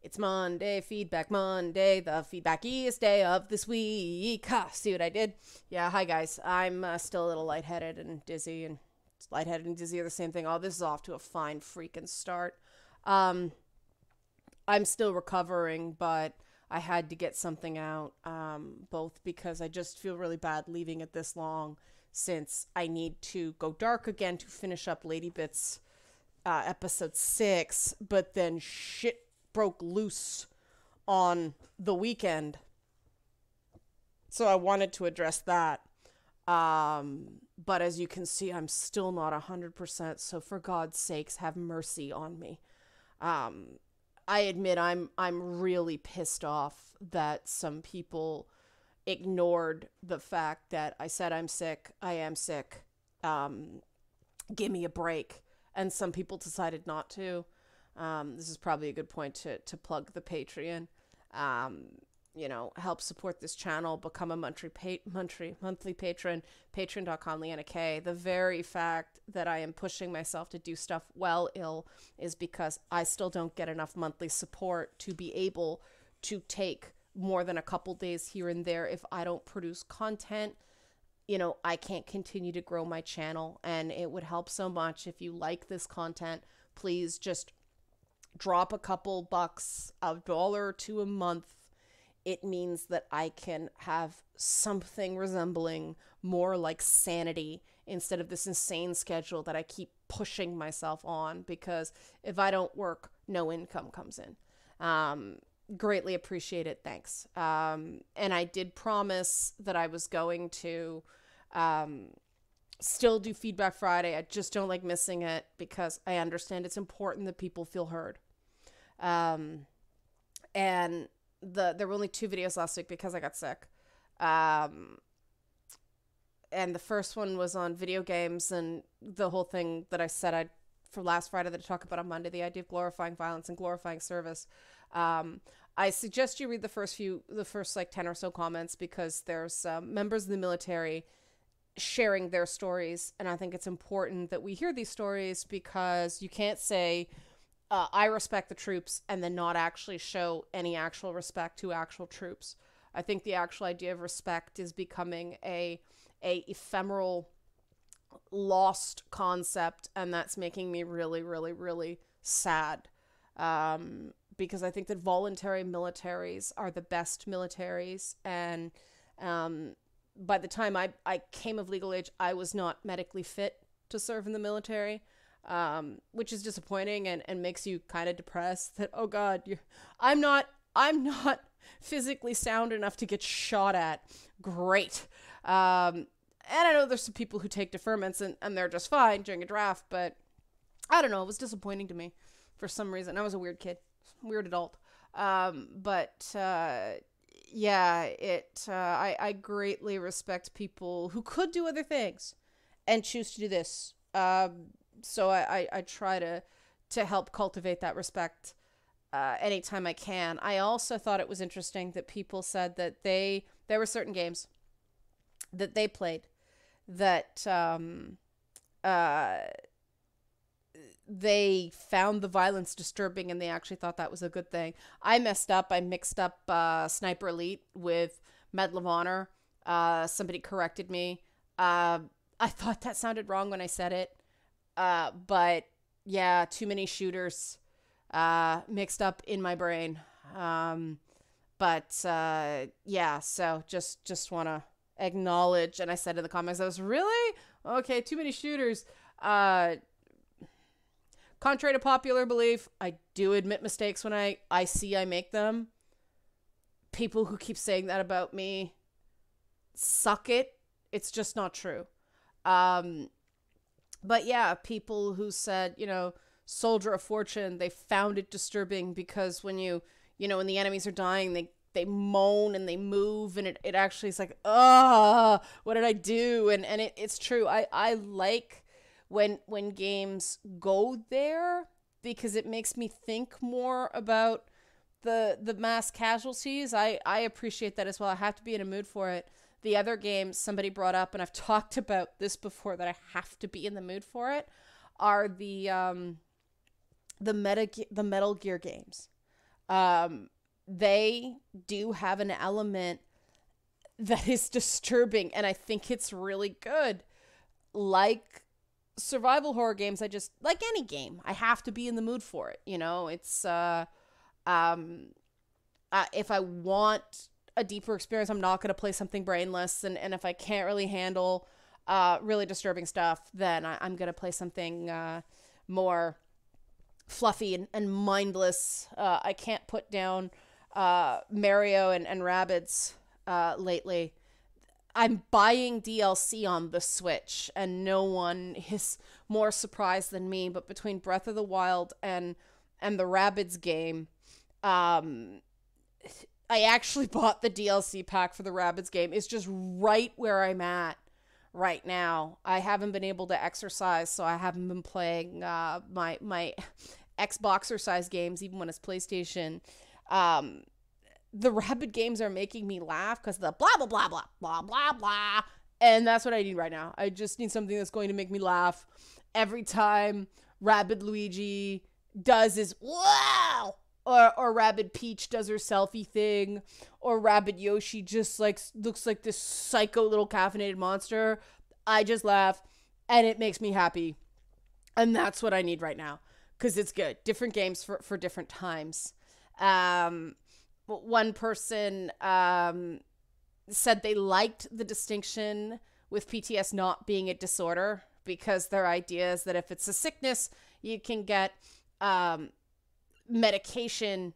It's Monday, Feedback Monday, the feedbackiest day of this week. Ha, see what I did? Yeah, hi guys. I'm still a little lightheaded and dizzy, and lightheaded and dizzy are the same thing. Oh, this is off to a fine freaking start. Um, I'm still recovering, but I had to get something out, both because I just feel really bad leaving it this long, since I need to go dark again to finish up Lady Bits episode 6, but then shit broke loose on the weekend. So I wanted to address that. But as you can see, I'm still not 100%, so for God's sakes, have mercy on me. I admit I'm really pissed off that some people ignored the fact that I said I'm sick, I am sick, give me a break, and some people decided not to. This is probably a good point to plug the Patreon. Help support this channel, become a monthly patron, patreon.com, Leanna K. The very fact that I am pushing myself to do stuff well ill is because I still don't get enough monthly support to be able to take more than a couple days here and there. If I don't produce content, I can't continue to grow my channel, and it would help so much if you like this content. Please just drop a couple bucks, $1 or $2 a month. It means that I can have something resembling more like sanity instead of this insane schedule that I keep pushing myself on, because if I don't work, no income comes in. Greatly appreciate it. Thanks. And I did promise that I was going to still do Feedback Friday. I just don't like missing it because I understand it's important that people feel heard. And there were only 2 videos last week because I got sick. And the first one was on video games and the whole thing that I said for last Friday that I talked about on Monday, the idea of glorifying violence and glorifying service. I suggest you read the first 10 or so comments, because there's members of the military sharing their stories. And I think it's important that we hear these stories, because you can't say, I respect the troops, and then not actually show any actual respect to actual troops. I think the actual idea of respect is becoming a ephemeral, lost concept, and that's making me really, really, really sad. Because I think that voluntary militaries are the best militaries, and by the time I came of legal age, I was not medically fit to serve in the military. Which is disappointing and makes you kind of depressed that, oh God, I'm not physically sound enough to get shot at. Great. And I know there's some people who take deferments and they're just fine during a draft, but I don't know. It was disappointing to me for some reason. I was a weird kid, weird adult. I greatly respect people who could do other things and choose to do this. So I try to help cultivate that respect anytime I can. I also thought it was interesting that people said that there were certain games that they played that they found the violence disturbing, and they actually thought that was a good thing. I messed up. I mixed up Sniper Elite with Medal of Honor. Somebody corrected me. I thought that sounded wrong when I said it. But yeah, too many shooters mixed up in my brain. So just want to acknowledge, and I said in the comments, I was really okay, too many shooters. Contrary to popular belief, I do admit mistakes when I see I make them. People who keep saying that about me, suck it. It's just not true. But yeah, people who said, Soldier of Fortune, they found it disturbing because when when the enemies are dying, they moan and they move, and it actually is like, what did I do? And it's true. I like when games go there, because it makes me think more about the mass casualties. I appreciate that as well. I have to be in a mood for it. The other games somebody brought up, and I've talked about this before, that I have to be in the mood for it, are the Metal Gear games. They do have an element that is disturbing, and I think it's really good. Like survival horror games, I just, like any game, I have to be in the mood for it. It's if I want a deeper experience, I'm not going to play something brainless, and if I can't really handle really disturbing stuff, then I'm going to play something more fluffy and mindless. I can't put down Mario and Rabbids lately. I'm buying DLC on the Switch, and no one is more surprised than me. But between Breath of the Wild and the Rabbids game, I actually bought the DLC pack for the Rabbids game. It's just right where I'm at right now. I haven't been able to exercise, so I haven't been playing my Xboxer-size games, even when it's PlayStation. The Rabbid games are making me laugh because the blah, blah, blah, blah, blah, blah, blah. And that's what I need right now. I just need something that's going to make me laugh every time Rabbid Luigi does his wow, or Rabbid Peach does her selfie thing, or Rabbid Yoshi just like looks like this psycho little caffeinated monster. I just laugh, and it makes me happy. And that's what I need right now, because it's good. Different games for different times. One person said they liked the distinction with PTS not being a disorder, because their idea is that if it's a sickness, you can get medication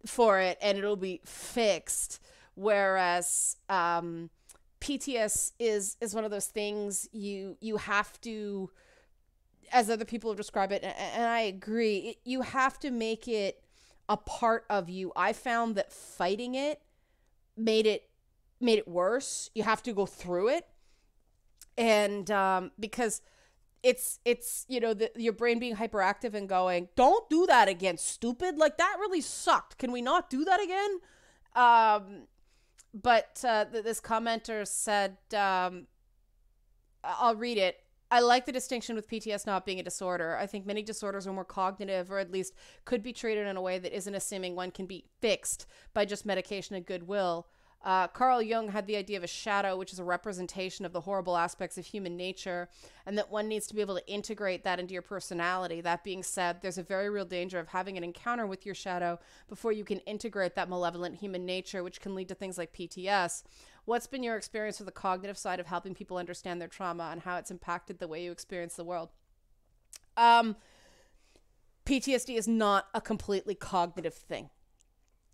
for it and it'll be fixed. Whereas PTS is one of those things you have to, as other people have described it, and I agree, you have to make it a part of you. I found that fighting it made it worse. You have to go through it, and because it's your brain being hyperactive and going, don't do that again, stupid, like that really sucked, can we not do that again? But this commenter said, I'll read it. I like the distinction with PTS not being a disorder. I think many disorders are more cognitive, or at least could be treated in a way that isn't assuming one can be fixed by just medication and goodwill. Carl Jung had the idea of a shadow, which is a representation of the horrible aspects of human nature, and that one needs to be able to integrate that into your personality. That being said, there's a very real danger of having an encounter with your shadow before you can integrate that malevolent human nature, which can lead to things like PTS. What's been your experience with the cognitive side of helping people understand their trauma and how it's impacted the way you experience the world? PTSD is not a completely cognitive thing.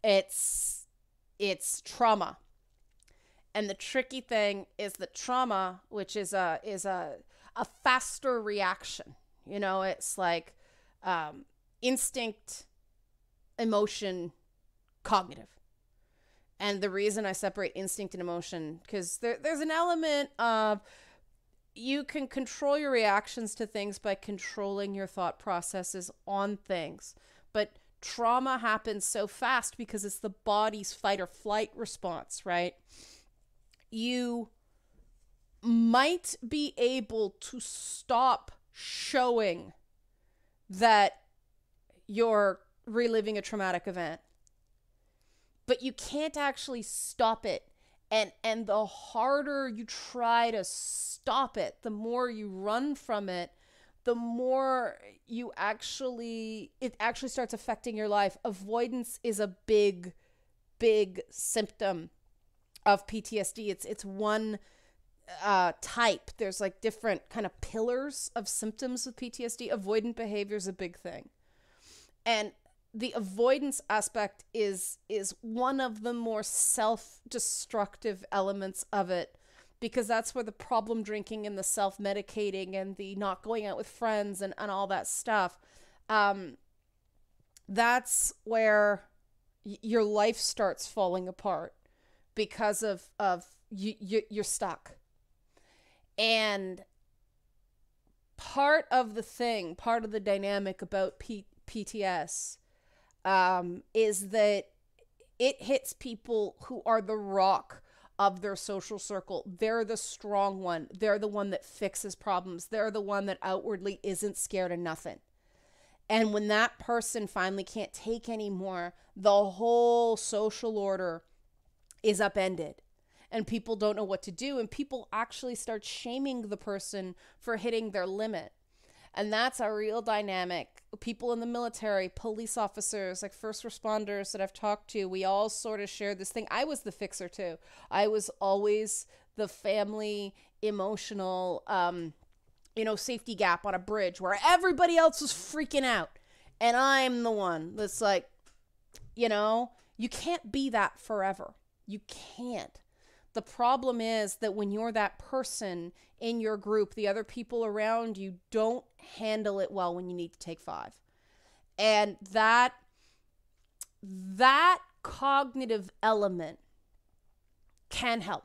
It's trauma. And the tricky thing is that trauma, which is a faster reaction. It's like instinct, emotion, cognitive. And the reason I separate instinct and emotion, because there's an element of, you can control your reactions to things by controlling your thought processes on things. But trauma happens so fast because it's the body's fight or flight response, right? You might be able to stop showing that you're reliving a traumatic event, but you can't actually stop it. And the harder you try to stop it, the more you run from it, the more it actually starts affecting your life. Avoidance is a big symptom of PTSD. It's one type. There's like different kind of pillars of symptoms of PTSD. Avoidant behavior is a big thing. And the avoidance aspect is one of the more self-destructive elements of it, because that's where the problem drinking and the self-medicating and the not going out with friends and all that stuff, that's where your life starts falling apart because of you're stuck. And part of the dynamic about PTS is that it hits people who are the rock of their social circle. They're the strong one. They're the one that fixes problems. They're the one that outwardly isn't scared of nothing. And when that person finally can't take anymore, the whole social order is upended. And people don't know what to do. And people actually start shaming the person for hitting their limit. And that's a real dynamic. People in the military, police officers, like first responders that I've talked to, we all sort of share this thing. I was the fixer too. I was always the family emotional, safety gap on a bridge where everybody else was freaking out. And I'm the one that's like, you can't be that forever. You can't. The problem is that when you're that person in your group, the other people around you don't handle it well when you need to take 5. And that cognitive element can help.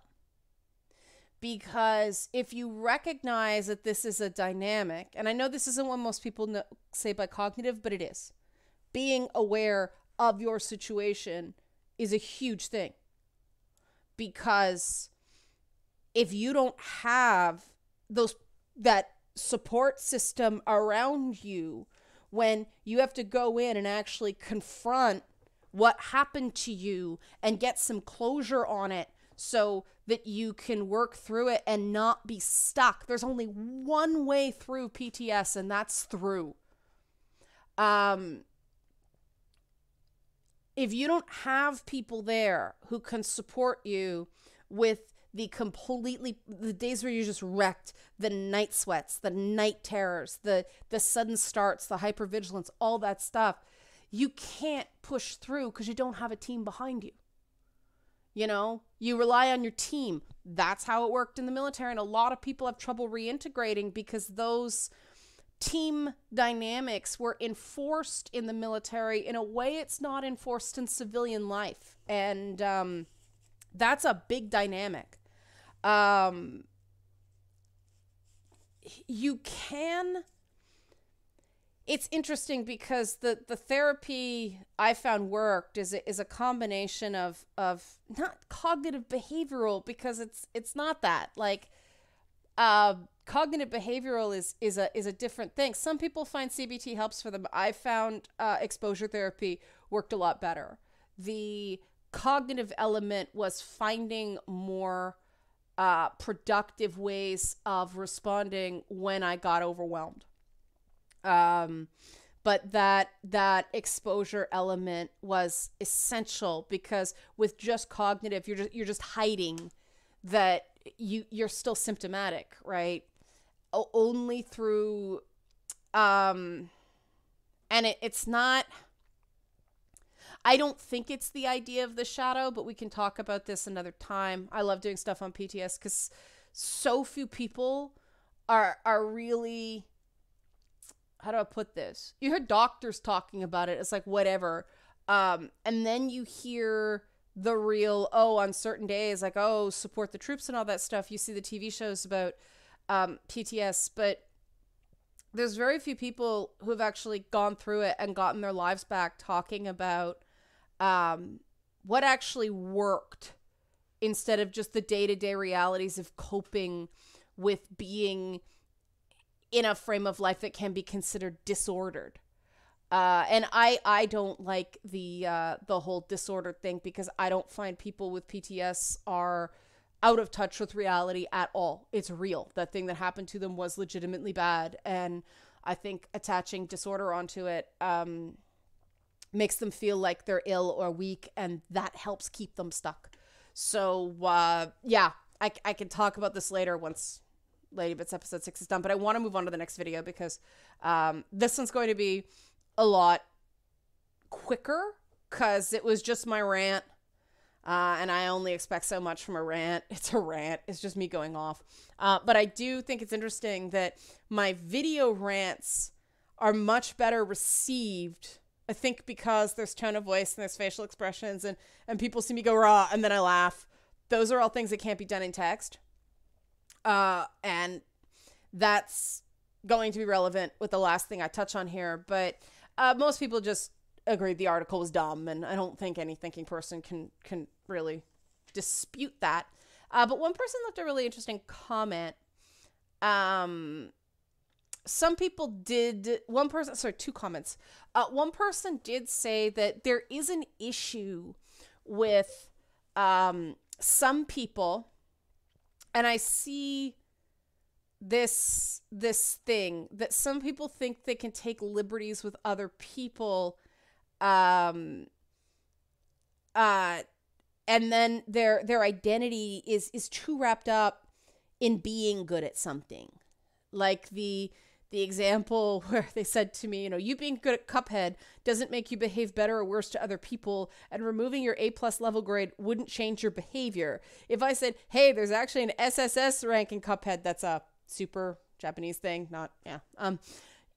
Because if you recognize that this is a dynamic, and I know this isn't what most people say by cognitive, but it is. Being aware of your situation is a huge thing. Because if you don't have that support system around you when you have to go in and actually confront what happened to you and get some closure on it so that you can work through it and not be stuck. There's only one way through PTS, and that's through. If you don't have people there who can support you with the days where you're just wrecked, the night sweats, the night terrors, the sudden starts, the hypervigilance, all that stuff, you can't push through because you don't have a team behind you. You rely on your team. That's how it worked in the military. And a lot of people have trouble reintegrating because those team dynamics were enforced in the military in a way it's not enforced in civilian life. And that's a big dynamic. It's interesting because the therapy I found worked is a combination of not cognitive behavioral, because it's not that. Like cognitive behavioral is a different thing. Some people find CBT helps for them. I found exposure therapy worked a lot better. The cognitive element was finding more productive ways of responding when I got overwhelmed. But that exposure element was essential, because with just cognitive, you're just hiding that you're still symptomatic, right? Only through, and it's not, I don't think it's the idea of the shadow, but we can talk about this another time. I love doing stuff on PTS because so few people are really, how do I put this? You hear doctors talking about it. It's like, whatever. And then you hear the real, on certain days, like, support the troops and all that stuff. You see the TV shows about PTS, but there's very few people who have actually gone through it and gotten their lives back talking about what actually worked instead of just the day-to-day realities of coping with being in a frame of life that can be considered disordered. And I don't like the whole disordered thing, because I don't find people with PTS are out of touch with reality at all. It's real. That thing that happened to them was legitimately bad. And I think attaching disorder onto it makes them feel like they're ill or weak, and that helps keep them stuck. So, I can talk about this later once Lady Bits episode 6 is done, but I want to move on to the next video because this one's going to be a lot quicker because it was just my rant, and I only expect so much from a rant. It's a rant. It's just me going off. But I do think it's interesting that my video rants are much better received, I think, because there's tone of voice and there's facial expressions, and people see me go raw and then I laugh. Those are all things that can't be done in text. And that's going to be relevant with the last thing I touch on here. But most people just agreed the article was dumb, and I don't think any thinking person can really dispute that. But one person left a really interesting comment. some people did, one person, sorry, two comments. One person did say that there is an issue with some people, and I see this thing that some people think they can take liberties with other people, and then their identity is too wrapped up in being good at something. Like the example where they said to me, you being good at Cuphead doesn't make you behave better or worse to other people, and removing your A+ level grade wouldn't change your behavior. If I said, hey, there's actually an SSS rank in Cuphead, that's a super Japanese thing,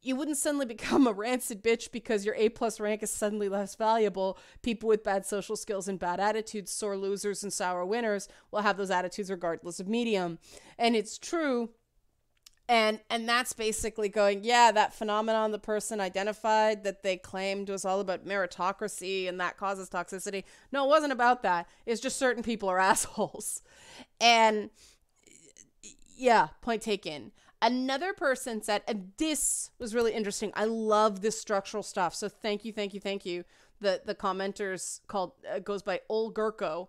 you wouldn't suddenly become a rancid bitch because your A+ rank is suddenly less valuable. People with bad social skills and bad attitudes, sore losers and sour winners, will have those attitudes regardless of medium. And it's true. And that's basically going, yeah, that phenomenon the person identified that they claimed was all about meritocracy and that causes toxicity. No, it wasn't about that. It's just certain people are assholes. And yeah, point taken. Another person said, and this was really interesting. I love this structural stuff. So thank you. The commenters goes by Ol Gurko.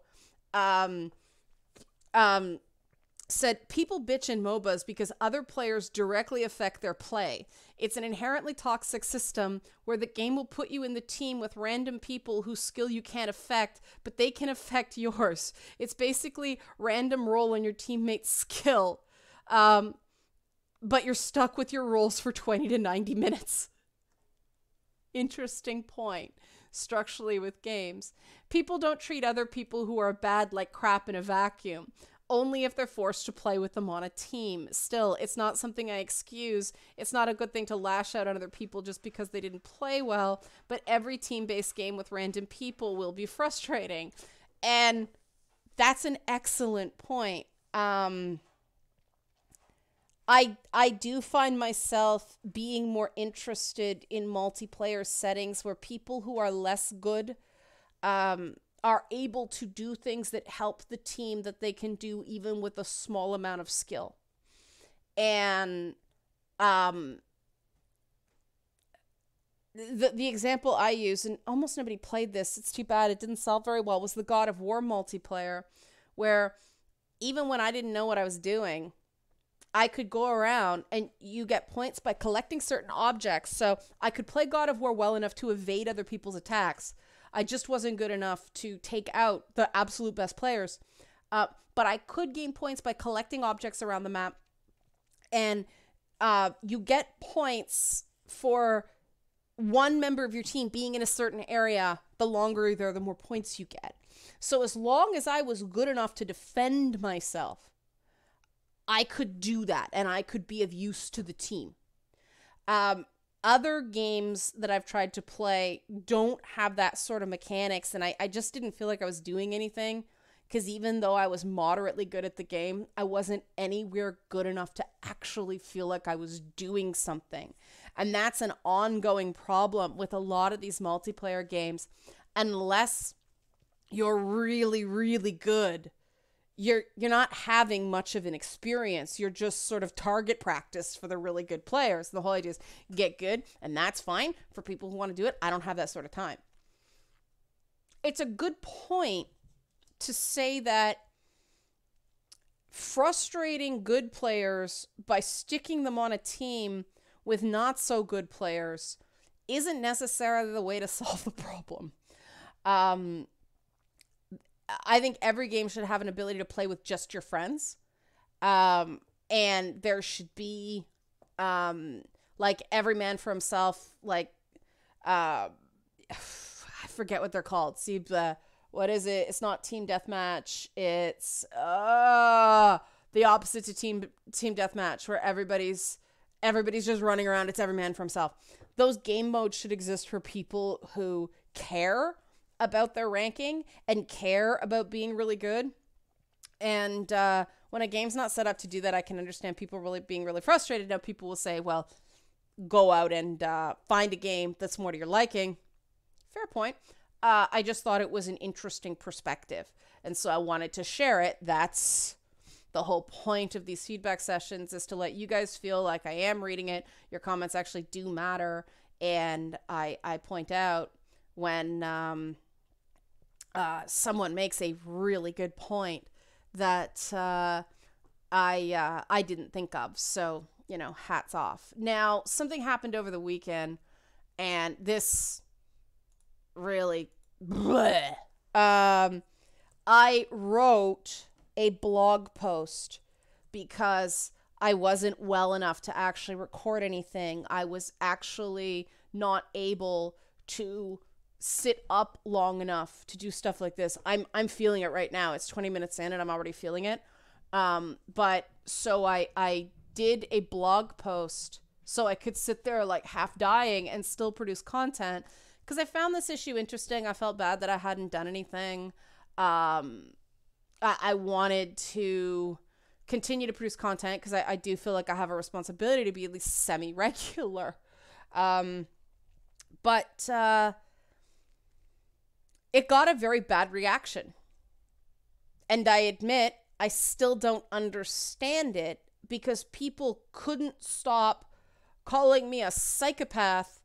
Said people bitch in MOBAs because other players directly affect their play. It's an inherently toxic system where the game will put you in the team with random people whose skill you can't affect, but they can affect yours. It's basically random roll on your teammate's skill. But you're stuck with your rolls for 20 to 90 minutes. Interesting point. Structurally with games. People don't treat other people who are bad like crap in a vacuum. Only if they're forced to play with them on a team. Still, it's not something I excuse. It's not a good thing to lash out on other people just because they didn't play well, but every team-based game with random people will be frustrating. And that's an excellent point. I do find myself being more interested in multiplayer settings where people who are less good are able to do things that help the team that they can do even with a small amount of skill. And the example I use, and almost nobody played this, it's too bad it didn't sell very well, was the God of War multiplayer, where even when I didn't know what I was doing, I could go around and you get points by collecting certain objects. So I could play God of War well enough to evade other people's attacks. I just wasn't good enough to take out the absolute best players. But I could gain points by collecting objects around the map. And you get points for one member of your team being in a certain area. The longer you're there, the more points you get. So as long as I was good enough to defend myself, I could do that, and I could be of use to the team. Other games that I've tried to play don't have that sort of mechanics, and I just didn't feel like I was doing anything, because even though I was moderately good at the game, I wasn't anywhere good enough to actually feel like I was doing something. And that's an ongoing problem with a lot of these multiplayer games. Unless you're really, really good, you're not having much of an experience. You're just sort of target practice for the really good players. The whole idea is get good, and that's fine for people who want to do it. I don't have that sort of time. It's a good point to say that frustrating good players by sticking them on a team with not so good players isn't necessarily the way to solve the problem. I think every game should have an ability to play with just your friends. And there should be, like, every man for himself, like, I forget what they're called. See, what is it? It's not team deathmatch. It's, the opposite to team deathmatch, where everybody's just running around. It's every man for himself. Those game modes should exist for people who care about their ranking and care about being really good. And when a game's not set up to do that, I can understand people really being really frustrated. Now people will say, well, go out and find a game that's more to your liking. Fair point. I just thought it was an interesting perspective, and so I wanted to share it. That's The whole point of these feedback sessions is to let you guys feel like I am reading it. Your comments actually do matter. And I point out when someone makes a really good point that I didn't think of. So, you know, hats off. Now, something happened over the weekend, and this really... I wrote a blog post because I wasn't well enough to actually record anything. I was actually not able to sit up long enough to do stuff like this. I'm feeling it right now. It's 20 minutes in and I'm already feeling it. But so I did a blog post so I could sit there like half dying and still produce content because I found this issue interesting. I felt bad that I hadn't done anything. I wanted to continue to produce content because I do feel like I have a responsibility to be at least semi-regular. But it got a very bad reaction. And I admit I still don't understand it because people couldn't stop calling me a psychopath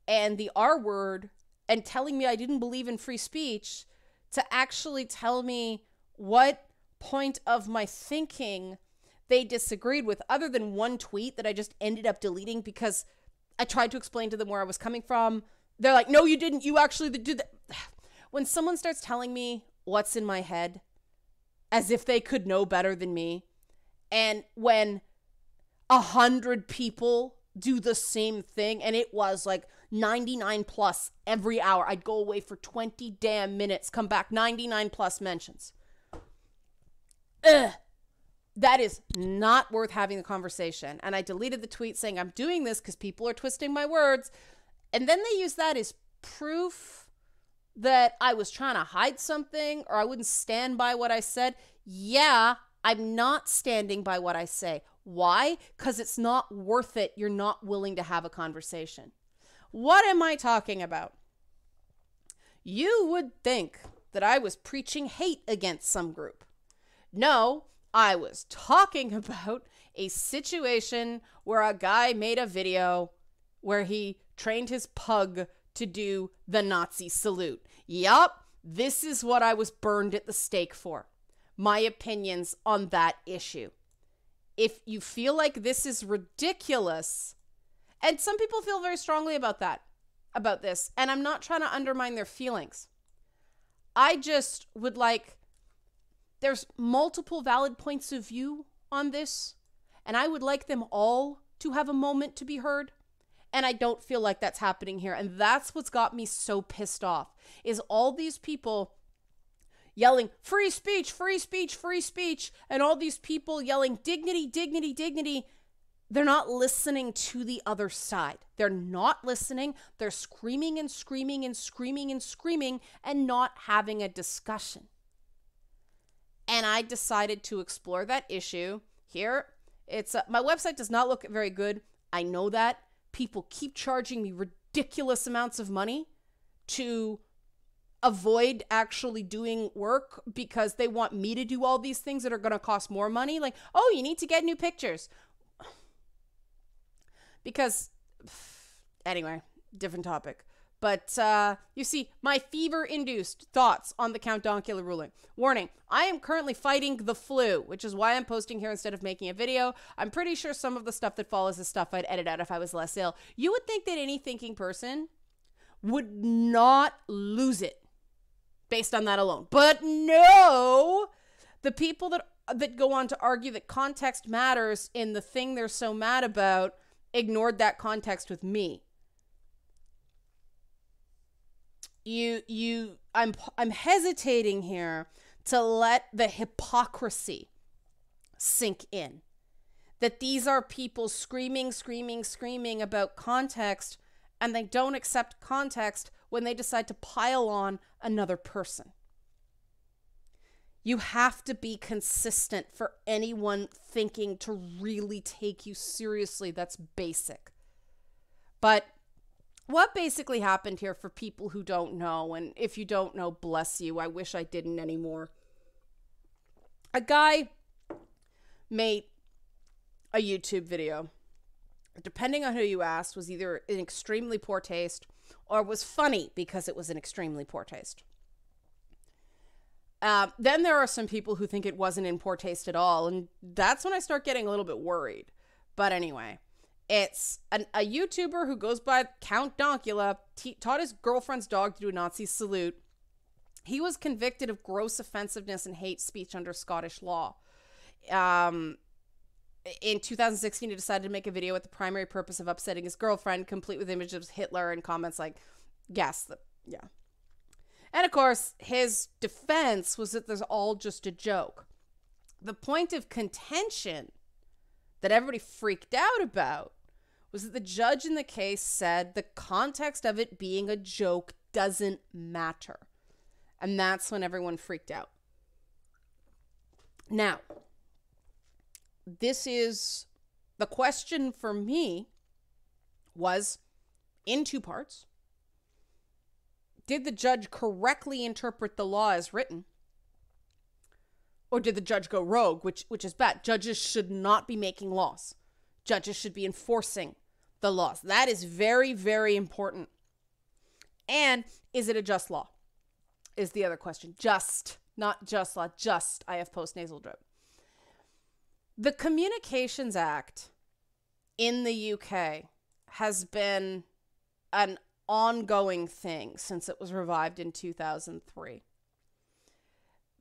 and the R word and telling me I didn't believe in free speech to actually tell me what point of my thinking they disagreed with, other than one tweet that I just ended up deleting because I tried to explain to them where I was coming from. They're like, no, you didn't. You actually did that. When someone starts telling me what's in my head as if they could know better than me, and when 100 people do the same thing, and it was like 99 plus every hour. I'd go away for 20 damn minutes, come back, 99 plus mentions. That is not worth having the conversation. And I deleted the tweet saying I'm doing this because people are twisting my words. And then they use that as proof that I was trying to hide something or I wouldn't stand by what I said. Yeah, I'm not standing by what I say. Why? Because it's not worth it. You're not willing to have a conversation. What am I talking about? You would think that I was preaching hate against some group. No, I was talking about a situation where a guy made a video where he trained his pug to do the Nazi salute. Yup, this is what I was burned at the stake for. My opinions on that issue. If you feel like this is ridiculous, and some people feel very strongly about this, and I'm not trying to undermine their feelings. I just would like, there's multiple valid points of view on this, and I would like them all to have a moment to be heard, and I don't feel like that's happening here, and that's what's got me so pissed off, is all these people yelling, free speech, free speech, free speech, and all these people yelling, dignity, dignity, dignity. They're not listening to the other side. They're not listening. They're screaming and screaming and screaming and screaming and not having a discussion. And I decided to explore that issue here. It's my website does not look very good. I know that. People keep charging me ridiculous amounts of money to avoid actually doing work because they want me to do all these things that are going to cost more money. Like, oh, you need to get new pictures. Because, anyway, different topic. But, you see, my fever-induced thoughts on the Count Dankula ruling. Warning, I am currently fighting the flu, which is why I'm posting here instead of making a video. I'm pretty sure some of the stuff that follows is stuff I'd edit out if I was less ill. You would think that any thinking person would not lose it based on that alone. But no! The people that go on to argue that context matters in the thing they're so mad about ignored that context with me. I'm hesitating here to let the hypocrisy sink in. That these are people screaming, screaming, screaming about context, and they don't accept context when they decide to pile on another person. You have to be consistent for anyone thinking to really take you seriously. That's basic. But what basically happened here for people who don't know, and if you don't know, bless you, I wish I didn't anymore. A guy made a YouTube video. Depending on who you asked, was either in extremely poor taste or was funny because it was in extremely poor taste. Then there are some people who think it wasn't in poor taste at all, and that's when I start getting a little bit worried. But anyway, it's a YouTuber who goes by Count Dankula, taught his girlfriend's dog to do a Nazi salute. He was convicted of gross offensiveness and hate speech under Scottish law. In 2016, he decided to make a video with the primary purpose of upsetting his girlfriend, complete with images of Hitler and comments like, yes, yeah. And of course, his defense was that there's all just a joke. The point of contention that everybody freaked out about was that the judge in the case said the context of it being a joke doesn't matter. And that's when everyone freaked out. Now, this is the question for me was in two parts. Did the judge correctly interpret the law as written? Or did the judge go rogue, which is bad? Judges should not be making laws. Judges should be enforcing the laws. That is very, very important. And is it a just law? Is the other question. Just, not just law, just I have postnasal drip. The Communications Act in the UK has been an ongoing thing since it was revived in 2003.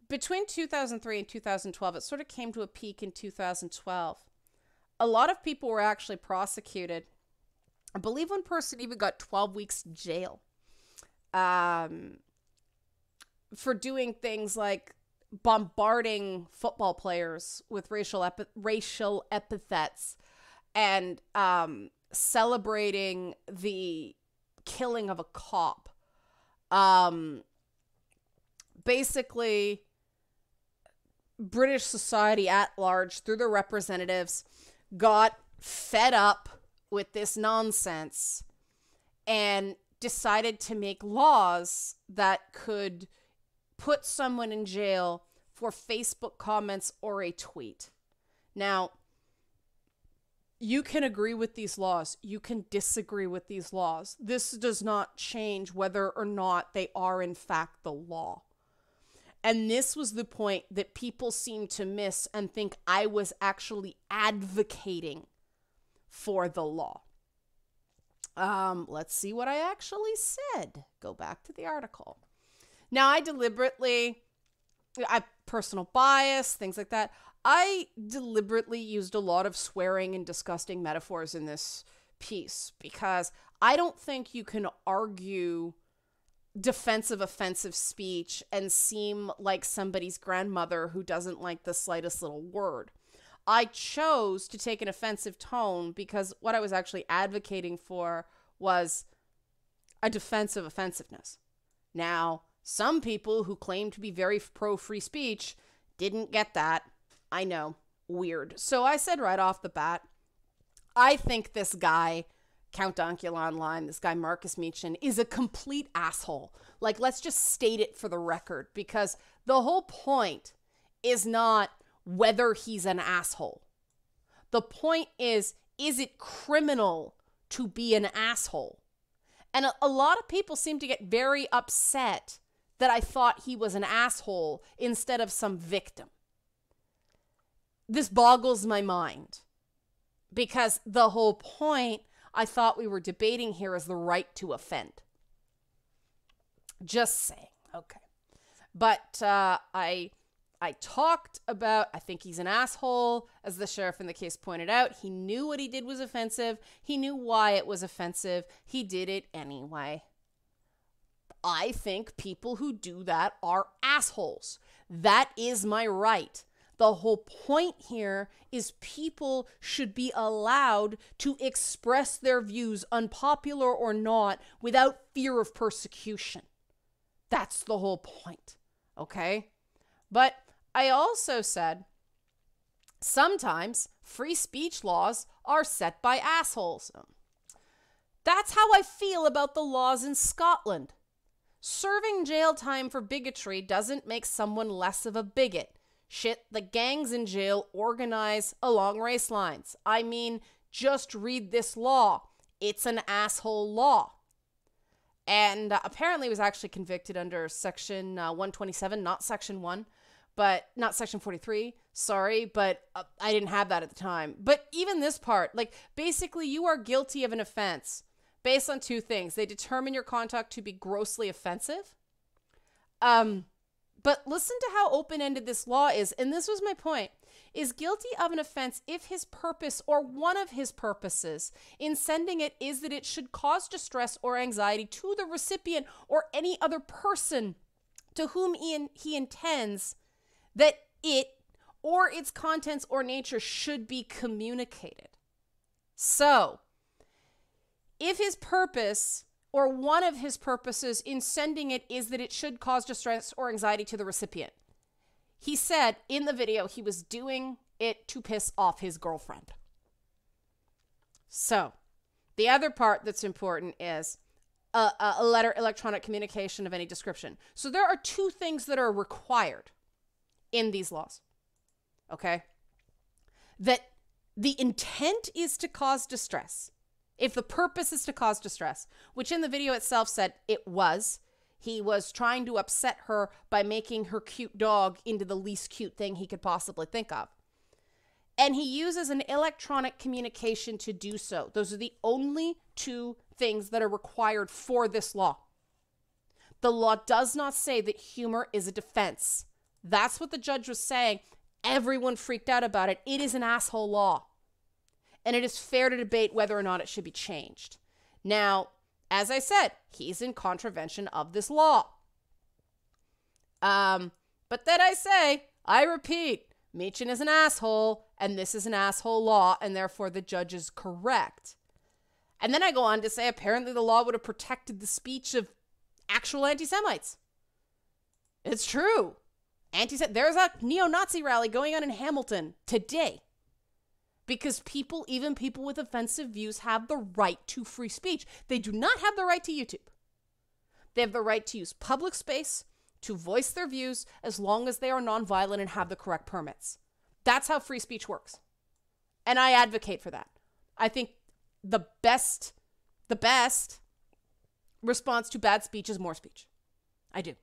Between 2003 and 2012, it sort of came to a peak in 2012. A lot of people were actually prosecuted. I believe one person even got 12 weeks in jail for doing things like bombarding football players with racial epithets and celebrating the killing of a cop. Basically, British society at large, through their representatives, got fed up with this nonsense and decided to make laws that could put someone in jail for Facebook comments or a tweet. Now, you can agree with these laws. You can disagree with these laws. This does not change whether or not they are in fact the law. And this was the point that people seem to miss and think I was actually advocating for the law. Let's see what I actually said. Go back to the article. Now, personal bias, things like that. I deliberately used a lot of swearing and disgusting metaphors in this piece because I don't think you can argue defensive, offensive speech and seem like somebody's grandmother who doesn't like the slightest little word. I chose to take an offensive tone because what I was actually advocating for was a defensive offensiveness. Now, some people who claim to be very pro-free speech didn't get that. I know, weird. So I said right off the bat, I think this guy, Count Dankula Online, this guy Marcus Meechan, is a complete asshole. Like, let's just state it for the record, because the whole point is not whether he's an asshole. The point is it criminal to be an asshole? And a lot of people seem to get very upset that I thought he was an asshole instead of some victim. This boggles my mind because the whole point I thought we were debating here is the right to offend. Just saying. Okay. But I talked about, I think he's an asshole, as the sheriff in the case pointed out. He knew what he did was offensive. He knew why it was offensive. He did it anyway. I think people who do that are assholes. That is my right. The whole point here is people should be allowed to express their views, unpopular or not, without fear of persecution. That's the whole point, okay? But I also said sometimes free speech laws are set by assholes. That's how I feel about the laws in Scotland. Serving jail time for bigotry doesn't make someone less of a bigot. Shit, the gangs in jail organize along race lines. I mean, just read this law. It's an asshole law. And apparently was actually convicted under Section 127, not Section 1, but not Section 43. Sorry, but I didn't have that at the time. But even this part, like, basically you are guilty of an offense based on two things. They determine your conduct to be grossly offensive. But listen to how open-ended this law is, and this was my point, is guilty of an offense if his purpose or one of his purposes in sending it is that it should cause distress or anxiety to the recipient or any other person to whom he intends that it or its contents or nature should be communicated. So, if his purpose or one of his purposes in sending it is that it should cause distress or anxiety to the recipient. He said in the video he was doing it to piss off his girlfriend. So, the other part that's important is a letter, electronic communication of any description. So there are two things that are required in these laws. Okay? That the intent is to cause distress. If the purpose is to cause distress, which in the video itself said it was, he was trying to upset her by making her cute dog into the least cute thing he could possibly think of. And he uses an electronic communication to do so. Those are the only two things that are required for this law. The law does not say that humor is a defense. That's what the judge was saying. Everyone freaked out about it. It is an asshole law. And it is fair to debate whether or not it should be changed. Now, as I said, he's in contravention of this law. But then I repeat, Meechin is an asshole, and this is an asshole law, and therefore the judge is correct. And then I go on to say, apparently the law would have protected the speech of actual anti-Semites. It's true. There's a neo-Nazi rally going on in Hamilton today. Because even people with offensive views have the right to free speech. They do not have the right to YouTube. They have the right to use public space to voice their views as long as they are nonviolent and have the correct permits. That's how free speech works. And I advocate for that. I think the best response to bad speech is more speech. I do.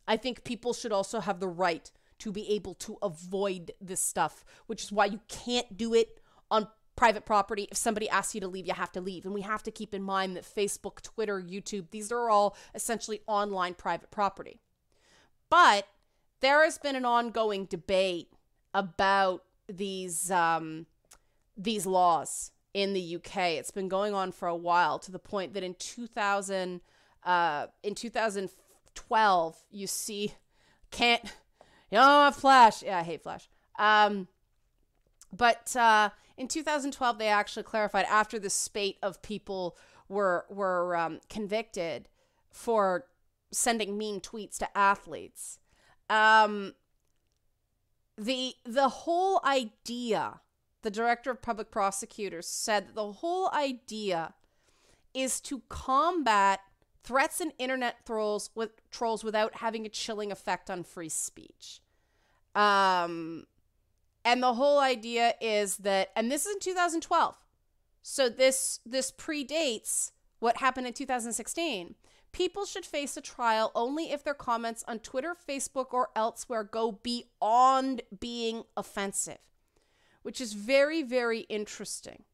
I think people should also have the right to be able to avoid this stuff, which is why you can't do it on private property. If somebody asks you to leave, you have to leave. And we have to keep in mind that Facebook, Twitter, YouTube, these are all essentially online private property. But there has been an ongoing debate about these laws in the UK. It's been going on for a while, to the point that in 2012, you see, Flash. Yeah, I hate Flash. But in 2012, they actually clarified, after the spate of people were convicted for sending mean tweets to athletes. The whole idea, the director of public prosecutors said that the whole idea is to combat threats and internet trolls without having a chilling effect on free speech. And the whole idea is that, and this is in 2012, so this predates what happened in 2016. People should face a trial only if their comments on Twitter, Facebook, or elsewhere go beyond being offensive, which is very, very interesting.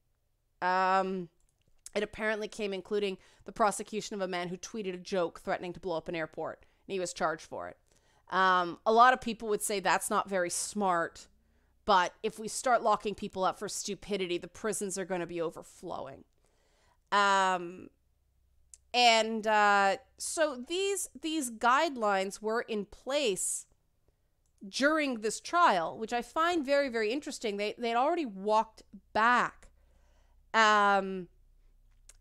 It apparently came including the prosecution of a man who tweeted a joke threatening to blow up an airport, and he was charged for it. A lot of people would say that's not very smart, but if we start locking people up for stupidity, the prisons are going to be overflowing. So these guidelines were in place during this trial, which I find very, very interesting. They'd already walked back.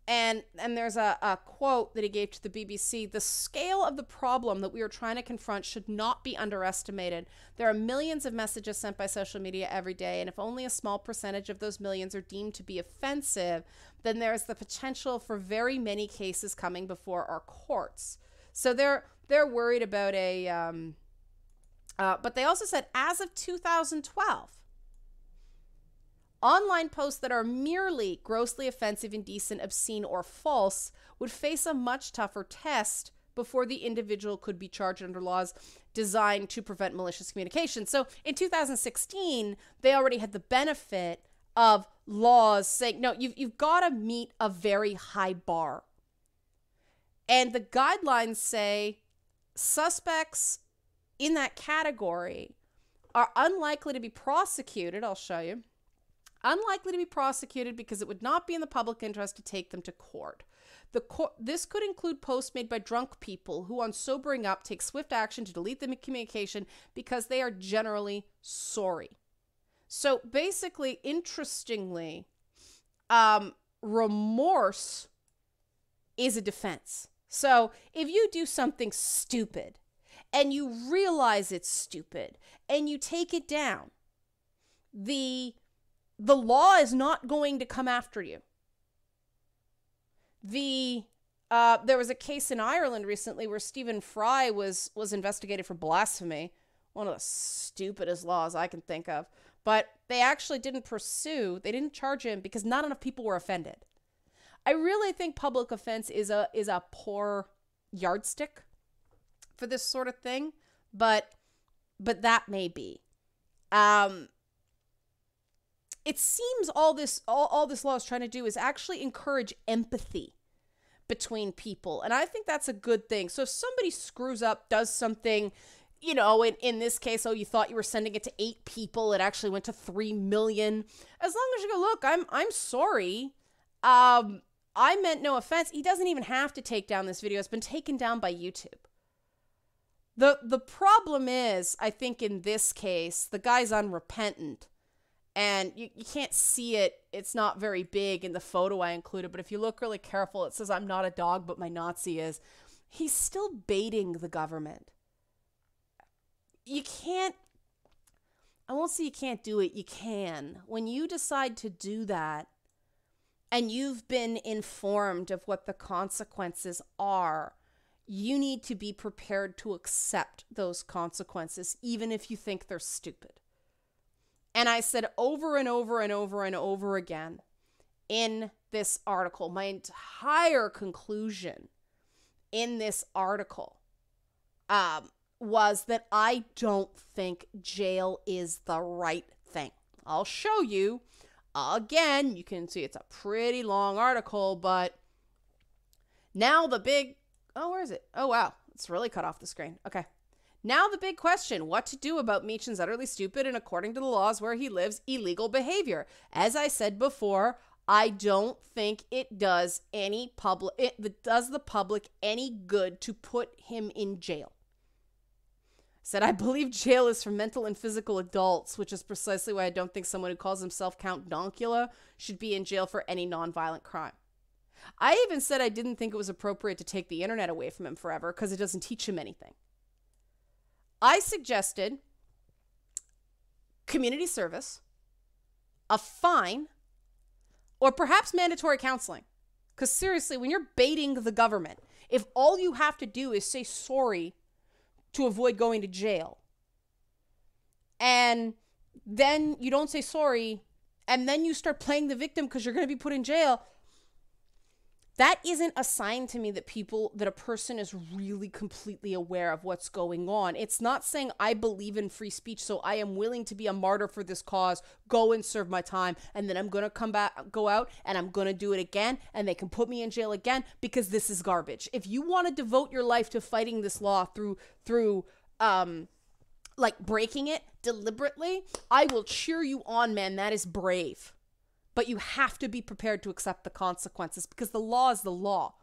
And there's a quote that he gave to the BBC. The scale of the problem that we are trying to confront should not be underestimated. There are millions of messages sent by social media every day, and if only a small percentage of those millions are deemed to be offensive, then there is the potential for very many cases coming before our courts. So they're worried about a But they also said, as of 2012, online posts that are merely grossly offensive, indecent, obscene, or false would face a much tougher test before the individual could be charged under laws designed to prevent malicious communication. So in 2016, they already had the benefit of laws saying, no, you've got to meet a very high bar. And the guidelines say suspects in that category are unlikely to be prosecuted. I'll show you. Unlikely to be prosecuted because it would not be in the public interest to take them to court. This could include posts made by drunk people who, on sobering up, take swift action to delete the communication because they are generally sorry. So basically, interestingly, remorse is a defense. So if you do something stupid and you realize it's stupid and you take it down, the law is not going to come after you. There was a case in Ireland recently where Stephen Fry was investigated for blasphemy, one of the stupidest laws I can think of. But they actually didn't charge him because not enough people were offended. I really think public offense is a poor yardstick for this sort of thing, but that may be. It seems all this law is trying to do is actually encourage empathy between people, and I think that's a good thing. So if somebody screws up, does something, in this case, you thought you were sending it to 8 people, it actually went to 3 million. As long as you go, look, I'm sorry. I meant no offense. He doesn't even have to take down this video. It's been taken down by YouTube. The problem is, I think in this case, the guy's unrepentant. And you can't see it. It's not very big in the photo I included. But if you look really careful, it says, I'm not a dog, but my Nazi is. He's still baiting the government. You can't, I won't say you can't do it. You can. When you decide to do that, and you've been informed of what the consequences are, you need to be prepared to accept those consequences, even if you think they're stupid. And I said over and over and over and over again in this article, my entire conclusion in this article was that I don't think jail is the right thing. I'll show you. Again, you can see it's a pretty long article, but now the big... Oh, where is it? Oh, wow. It's really cut off the screen. Okay. Now the big question, what to do about Meechan's utterly stupid and, according to the laws where he lives, illegal behavior. As I said before, I don't think it does the public any good to put him in jail. I said, I believe jail is for mental and physical adults, which is precisely why I don't think someone who calls himself Count Dankula should be in jail for any nonviolent crime. I even said I didn't think it was appropriate to take the internet away from him forever because it doesn't teach him anything. I suggested community service, a fine, or perhaps mandatory counseling. Because seriously, when you're baiting the government, if all you have to do is say sorry to avoid going to jail, and then you don't say sorry, and then you start playing the victim because you're going to be put in jail, that isn't a sign to me that a person is really completely aware of what's going on. It's not saying I believe in free speech, so I am willing to be a martyr for this cause, go and serve my time, and then I'm going to go out and I'm going to do it again, and they can put me in jail again because this is garbage. If you want to devote your life to fighting this law through breaking it deliberately, I will cheer you on, man. That is brave. But you have to be prepared to accept the consequences because the law is the law.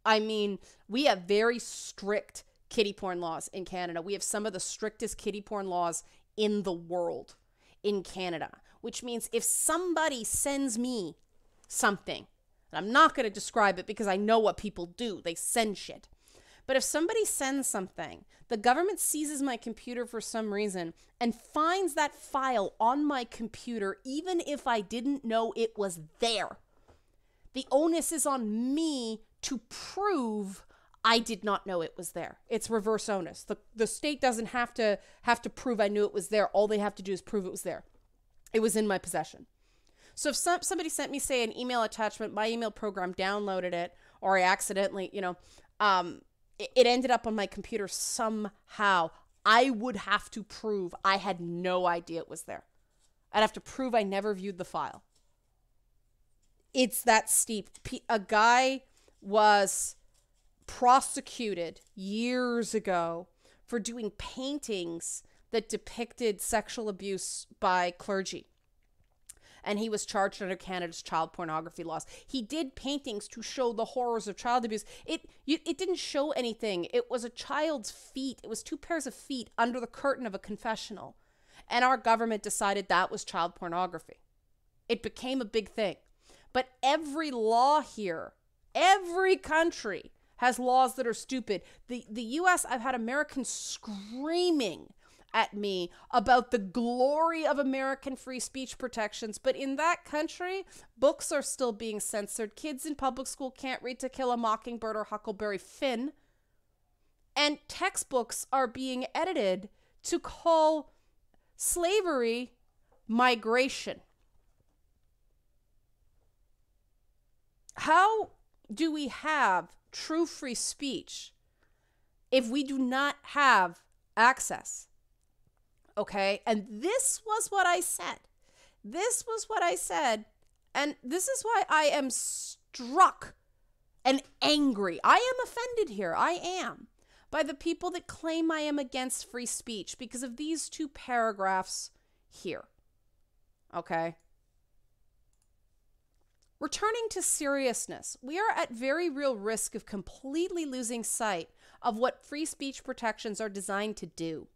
I mean, we have very strict kiddie porn laws in Canada. We have some of the strictest kiddie porn laws in the world in Canada, which means if somebody sends me something, and I'm not going to describe it because I know what people do. They send shit. But if somebody sends something, the government seizes my computer for some reason and finds that file on my computer, even if I didn't know it was there. The onus is on me to prove I did not know it was there. It's reverse onus. The state doesn't have to prove I knew it was there. All they have to do is prove it was there. It was in my possession. So if somebody sent me, say, an email attachment, my email program downloaded it, or I accidentally, it ended up on my computer somehow, I would have to prove I had no idea it was there. I'd have to prove I never viewed the file. It's that steep. A guy was prosecuted years ago for doing paintings that depicted sexual abuse by clergy. And he was charged under Canada's child pornography laws. He did paintings to show the horrors of child abuse. It didn't show anything. It was a child's feet. It was 2 pairs of feet under the curtain of a confessional. And our government decided that was child pornography. It became a big thing. But every law here, every country has laws that are stupid. The U.S., I've had Americans screaming at me about the glory of American free speech protections, but in that country, books are still being censored. Kids in public school can't read To Kill a Mockingbird or Huckleberry Finn. And textbooks are being edited to call slavery migration. How do we have true free speech if we do not have access? Okay, and this was what I said. This was what I said, and this is why I am struck and angry. I am offended here. I am. By the people that claim I am against free speech because of these 2 paragraphs here. Okay? Returning to seriousness, we are at very real risk of completely losing sight of what free speech protections are designed to do.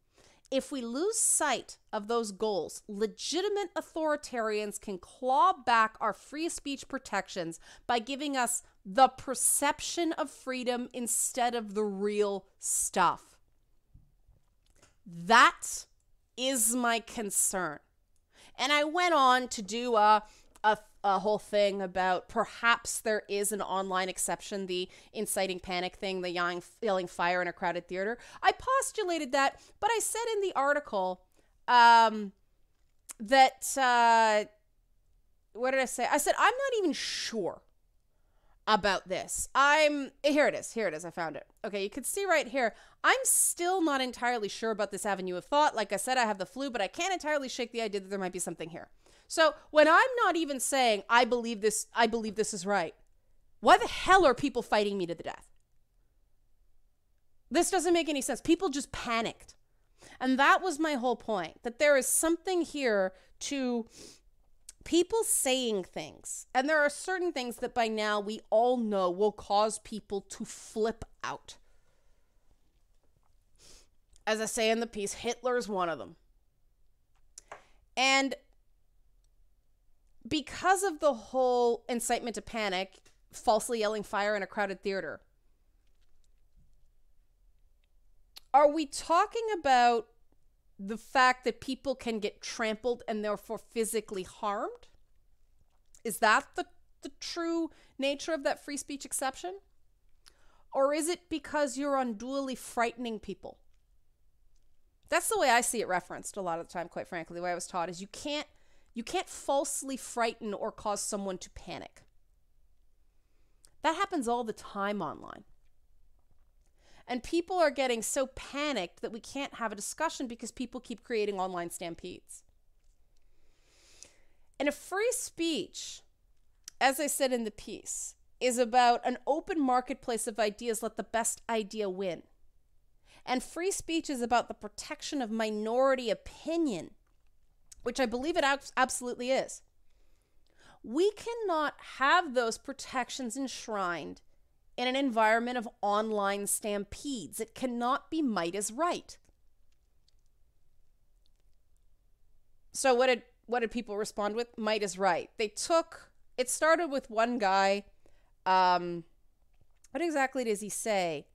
If we lose sight of those goals, legitimate authoritarians can claw back our free speech protections by giving us the perception of freedom instead of the real stuff. That is my concern. And I went on to do a whole thing about perhaps there is an online exception, the inciting panic thing, the yelling fire in a crowded theater. I postulated that, but I said in the article that, what did I say? I said, I'm not even sure about this. Here it is. I found it. Okay, you can see right here. I'm still not entirely sure about this avenue of thought. Like I said, I have the flu, but I can't entirely shake the idea that there might be something here. So when I'm not even saying, I believe this is right, why the hell are people fighting me to the death? This doesn't make any sense. People just panicked. And that was my whole point, that there is something here to people saying things. And there are certain things that by now we all know will cause people to flip out. As I say in the piece, Hitler's one of them. And because of the whole incitement to panic, falsely yelling fire in a crowded theater, are we talking about the fact that people can get trampled and therefore physically harmed? Is that the true nature of that free speech exception? Or is it because you're unduly frightening people? That's the way I see it referenced a lot of the time, quite frankly. The way I was taught is you can't falsely frighten or cause someone to panic. That happens all the time online. And people are getting so panicked that we can't have a discussion because people keep creating online stampedes. And if free speech, as I said in the piece, is about an open marketplace of ideas, let the best idea win. And free speech is about the protection of minority opinion, which I believe it absolutely is. We cannot have those protections enshrined in an environment of online stampedes. It cannot be might is right. So what did people respond with? Might is right. It started with one guy. What exactly does he say?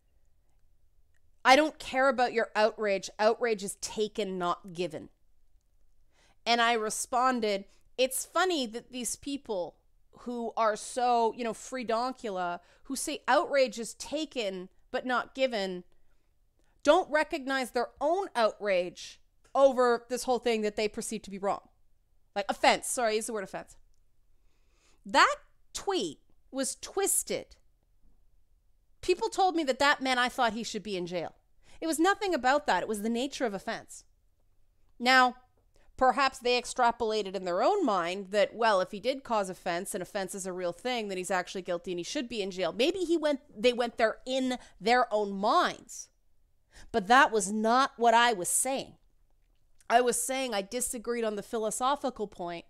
I don't care about your outrage. Outrage is taken, not given. And I responded, it's funny that these people who are so, free Dankula, who say outrage is taken but not given don't recognize their own outrage over this whole thing that they perceive to be wrong. Like offense. Sorry, I used the word offense. That tweet was twisted. People told me that that meant I thought he should be in jail. It was nothing about that. It was the nature of offense. Now, perhaps they extrapolated in their own mind that, well, if he did cause offense and offense is a real thing, then he's actually guilty and he should be in jail. Maybe they went there in their own minds. But that was not what I was saying. I was saying I disagreed on the philosophical point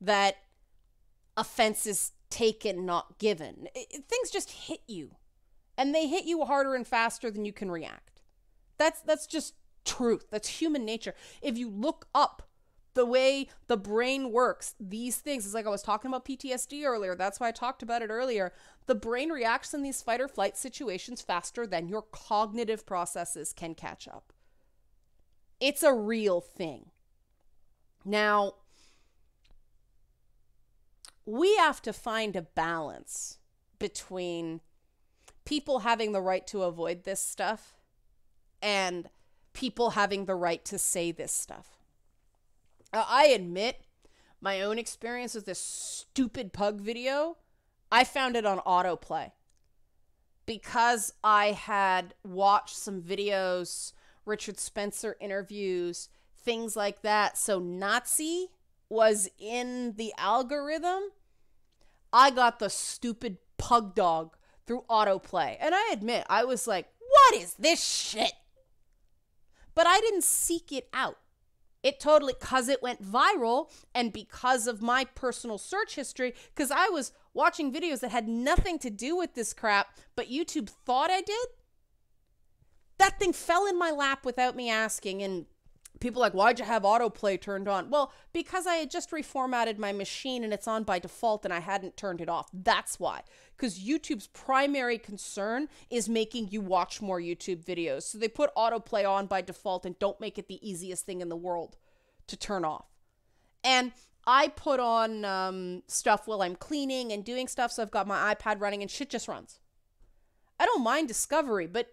that offense is taken, not given. Things just hit you. And they hit you harder and faster than you can react. That's just truth. That's human nature. If you look up the way the brain works, these things, it's like I was talking about PTSD earlier. That's why I talked about it earlier. The brain reacts in these fight or flight situations faster than your cognitive processes can catch up. It's a real thing. Now, we have to find a balance between people having the right to avoid this stuff and people having the right to say this stuff. I admit my own experience with this stupid pug video, I found it on autoplay because I had watched some videos, Richard Spencer interviews, things like that. So Nazi was in the algorithm. I got the stupid pug dog through autoplay. And I admit, I was like, what is this shit? But I didn't seek it out. It totally, because it went viral and because of my personal search history, because I was watching videos that had nothing to do with this crap, but YouTube thought I did. That thing fell in my lap without me asking, and people are like, why'd you have autoplay turned on? Well, because I had just reformatted my machine and it's on by default and I hadn't turned it off. That's why. Because YouTube's primary concern is making you watch more YouTube videos. So they put autoplay on by default and don't make it the easiest thing in the world to turn off. And I put on stuff while I'm cleaning and doing stuff. So I've got my iPad running and shit just runs. I don't mind discovery, but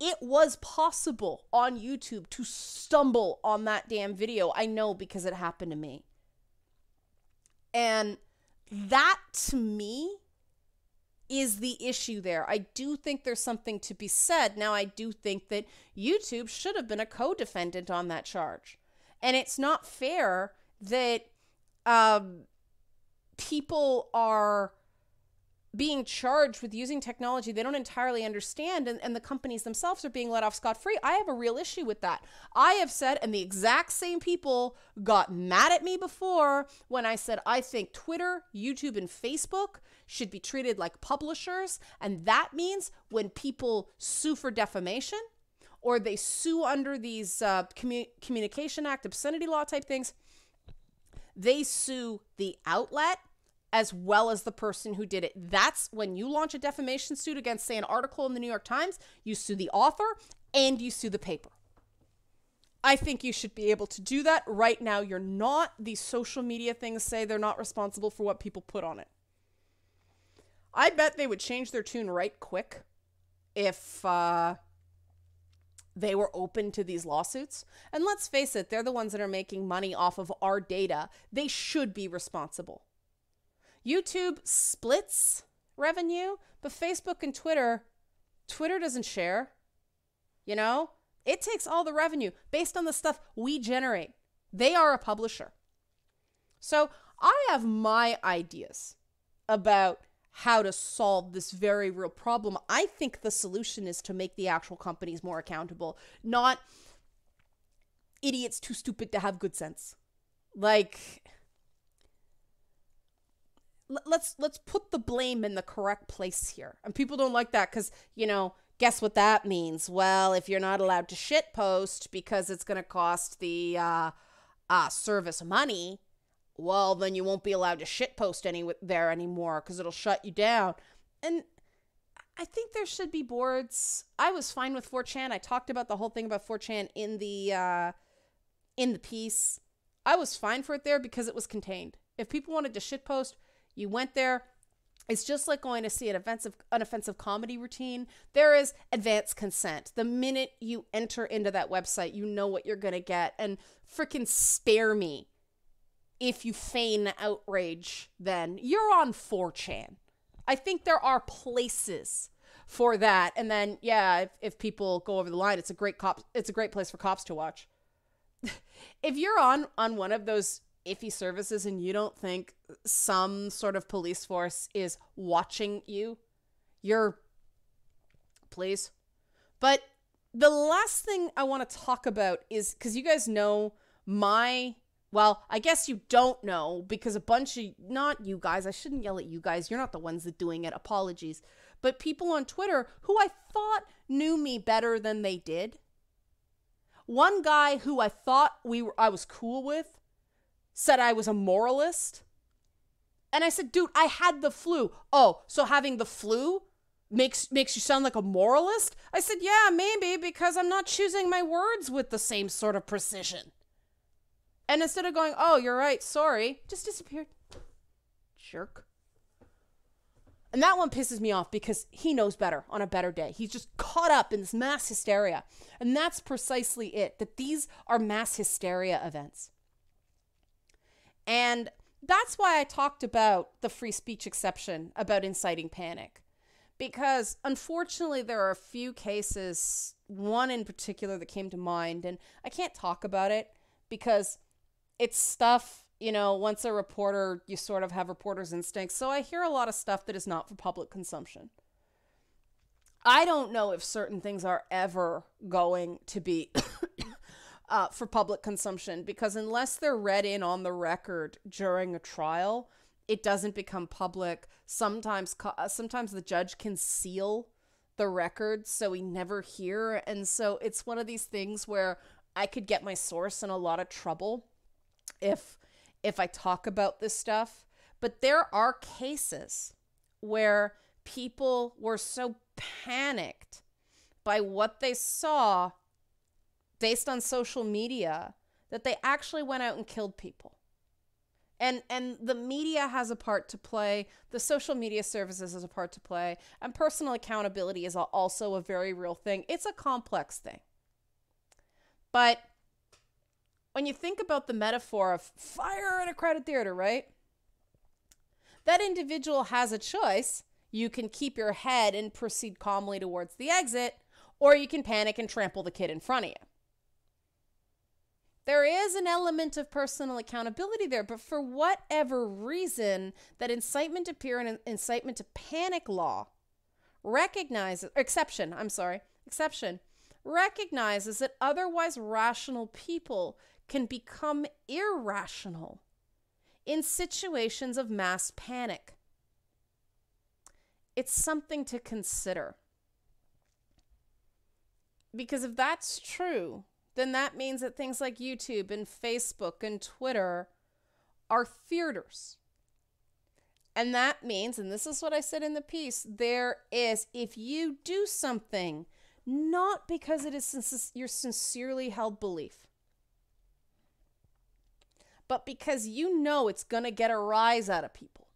it was possible on YouTube to stumble on that damn video. I know because it happened to me. And that, to me, is the issue there. I do think there's something to be said. Now, I do think that YouTube should have been a co-defendant on that charge. And it's not fair that people are being charged with using technology they don't entirely understand, and the companies themselves are being let off scot-free. I have a real issue with that. I have said, and the exact same people got mad at me before when I said I think Twitter, YouTube, and Facebook should be treated like publishers, and that means when people sue for defamation or they sue under these Communication Act, obscenity law type things, they sue the outlet as well as the person who did it. That's when you launch a defamation suit against, say, an article in the New York Times, you sue the author and you sue the paper. I think you should be able to do that. Right now, you're not. These social media things say they're not responsible for what people put on it. I bet they would change their tune right quick if they were open to these lawsuits. And let's face it, they're the ones that are making money off of our data. They should be responsible. YouTube splits revenue, but Facebook and Twitter doesn't share. You know, it takes all the revenue based on the stuff we generate. They are a publisher. So I have my ideas about how to solve this very real problem. I think the solution is to make the actual companies more accountable, not idiots too stupid to have good sense. Like, let's put the blame in the correct place here. And people don't like that because, you know, guess what that means? Well, if you're not allowed to shit post because it's going to cost the service money, well, then you won't be allowed to shit post there anymore because it'll shut you down. And I think there should be boards. I was fine with 4chan. I talked about the whole thing about 4chan in the piece. I was fine for it there because it was contained. If people wanted to shit post, you went there, It's just like going to see an offensive comedy routine. There is advanced consent. The minute you enter into that website, you know what you're going to get. And freaking spare me if you feign outrage then. You're on 4chan. I think there are places for that. And then, yeah, if people go over the line, it's a great place for cops to watch. If you're on one of those iffy services and you don't think some sort of police force is watching you, please. But the last thing I want to talk about is, because you guys know well, I guess you don't know, because a bunch of, not you guys, I shouldn't yell at you guys, you're not the ones that doing it, apologies, but people on Twitter who I thought knew me better than they did. One guy who I thought I was cool with said I was a moralist. And I said, dude, I had the flu. Oh, so having the flu makes you sound like a moralist? I said, yeah, maybe, because I'm not choosing my words with the same sort of precision. And instead of going, oh, you're right, sorry, just disappeared. Jerk. And that one pisses me off because he knows better on a better day. He's just caught up in this mass hysteria. And that's precisely it, that these are mass hysteria events. And that's why I talked about the free speech exception about inciting panic. Because unfortunately, there are a few cases, one in particular that came to mind, and I can't talk about it because it's stuff, once a reporter, you sort of have reporter's instincts. So I hear a lot of stuff that is not for public consumption. I don't know if certain things are ever going to be for public consumption, because unless they're read in on the record during a trial, it doesn't become public. Sometimes the judge can seal the record so we never hear. And so it's one of these things where I could get my source in a lot of trouble if I talk about this stuff. But there are cases where people were so panicked by what they saw based on social media that they actually went out and killed people. And the media has a part to play. The social media services has a part to play. And personal accountability is also a very real thing. It's a complex thing. But when you think about the metaphor of fire in a crowded theater, right? That individual has a choice. You can keep your head and proceed calmly towards the exit, or you can panic and trample the kid in front of you. There is an element of personal accountability there, but for whatever reason, that incitement to fear and incitement to panic law exception recognizes that otherwise rational people can become irrational in situations of mass panic. It's something to consider. Because if that's true, then that means that things like YouTube and Facebook and Twitter are theaters. And that means, and this is what I said in the piece, if you do something, not because it is your sincerely held belief, but because you know it's going to get a rise out of people,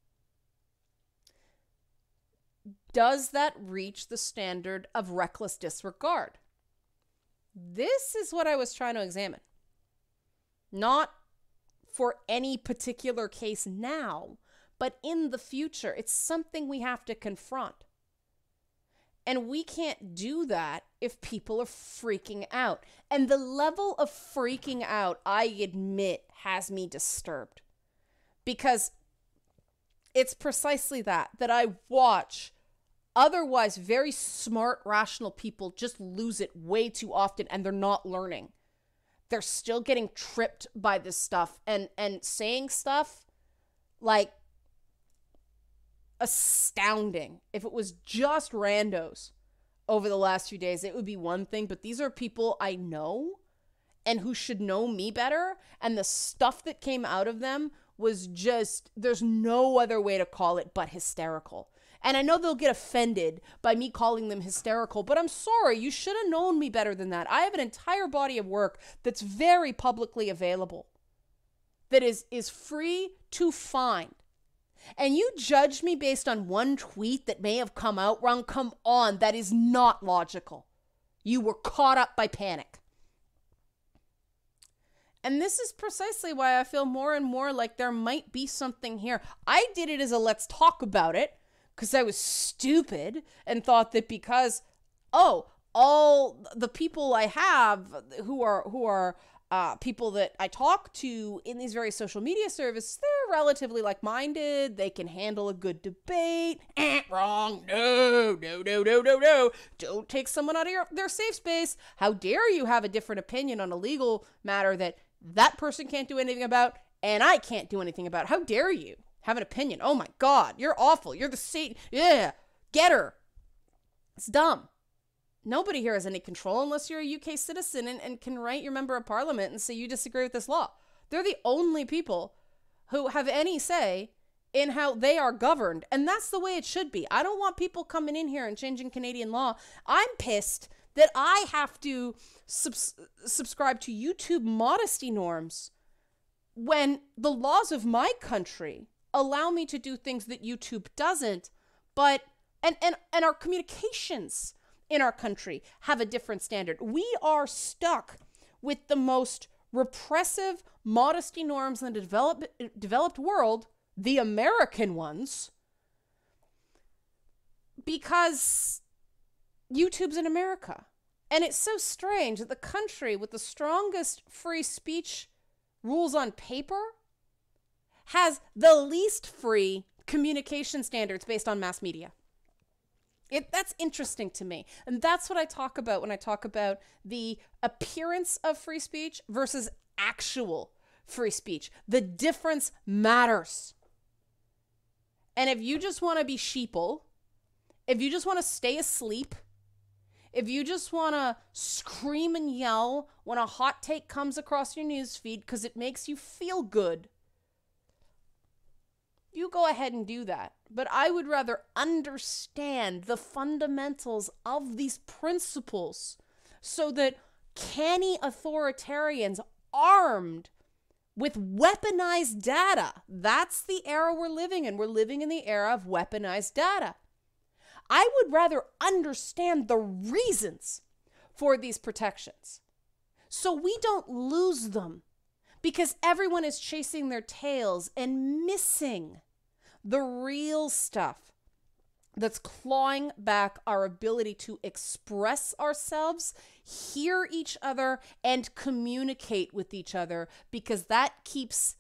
does that reach the standard of reckless disregard? This is what I was trying to examine. Not for any particular case now, but in the future. It's something we have to confront. And we can't do that if people are freaking out. And the level of freaking out, I admit, has me disturbed. Because it's precisely that I watch otherwise very smart, rational people just lose it way too often, and they're not learning. They're still getting tripped by this stuff and saying stuff like astounding. If it was just randos over the last few days, it would be one thing, but these are people I know and who should know me better, and the stuff that came out of them was just, there's no other way to call it but hysterical. And I know they'll get offended by me calling them hysterical, but I'm sorry, you should have known me better than that. I have an entire body of work that's very publicly available, that is free to find. and you judge me based on one tweet that may have come out wrong, come on, that is not logical. You were caught up by panic. And this is precisely why I feel more and more like there might be something here. I did it as a let's talk about it because I was stupid and thought that because, all the people I have who are people that I talk to in these various social media services, they're relatively like-minded. They can handle a good debate. Wrong. No. Don't take someone out of their safe space. How dare you have a different opinion on a legal matter that person can't do anything about and I can't do anything about. How dare you have an opinion? Oh my God, you're awful. You're the Satan. Yeah, get her. It's dumb. Nobody here has any control unless you're a UK citizen and can write your member of parliament and say you disagree with this law. They're the only people who have any say in how they are governed. And that's the way it should be. I don't want people coming in here and changing Canadian law. I'm pissed that I have to subscribe to YouTube modesty norms when the laws of my country allow me to do things that YouTube doesn't, but and our communications in our country have a different standard. We are stuck with the most repressive modesty norms in the developed world, the American ones, because YouTube's in America. And it's so strange that the country with the strongest free speech rules on paper has the least free communication standards based on mass media. That's interesting to me. And that's what I talk about when I talk about the appearance of free speech versus actual free speech. The difference matters. And if you just want to be sheeple, if you just want to stay asleep, if you just want to scream and yell when a hot take comes across your newsfeed because it makes you feel good, you go ahead and do that. But I would rather understand the fundamentals of these principles so that canny authoritarians armed with weaponized data, that's the era we're living in. We're living in the era of weaponized data. I would rather understand the reasons for these protections so we don't lose them because everyone is chasing their tails and missing the real stuff that's clawing back our ability to express ourselves, hear each other, and communicate with each other, because that keeps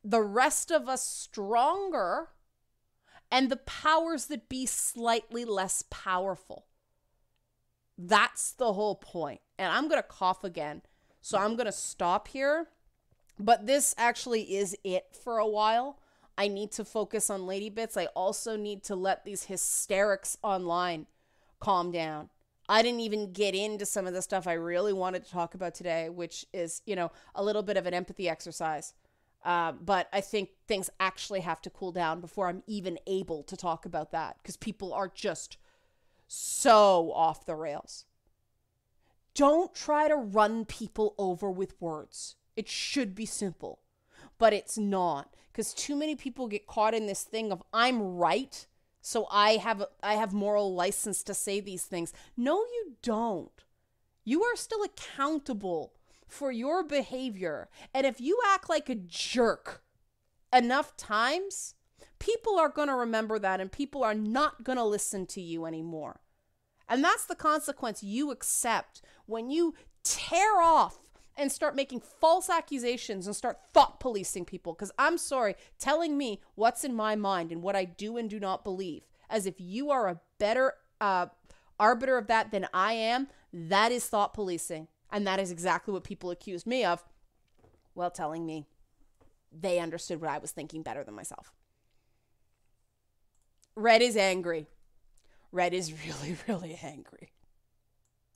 the rest of us stronger and the powers that be slightly less powerful. That's the whole point. And I'm going to cough again, so I'm going to stop here. But this actually is it for a while. I need to focus on Lady Bits. I also need to let these hysterics online calm down. I didn't even get into some of the stuff I really wanted to talk about today, which is, a little bit of an empathy exercise. But I think things actually have to cool down before I'm even able to talk about that, because people are just so off the rails. Don't try to run people over with words. It should be simple, but it's not, because too many people get caught in this thing of I'm right, so I have moral license to say these things. No, you don't. You are still accountable for your behavior. And if you act like a jerk enough times, people are going to remember that, and people are not going to listen to you anymore. And that's the consequence you accept when you tear off and start making false accusations and start thought policing people. Because I'm sorry, telling me what's in my mind and what I do and do not believe, as if you are a better arbiter of that than I am, that is thought policing. And that is exactly what people accused me of, well, telling me they understood what I was thinking better than myself. Red is angry. Red is really, really angry.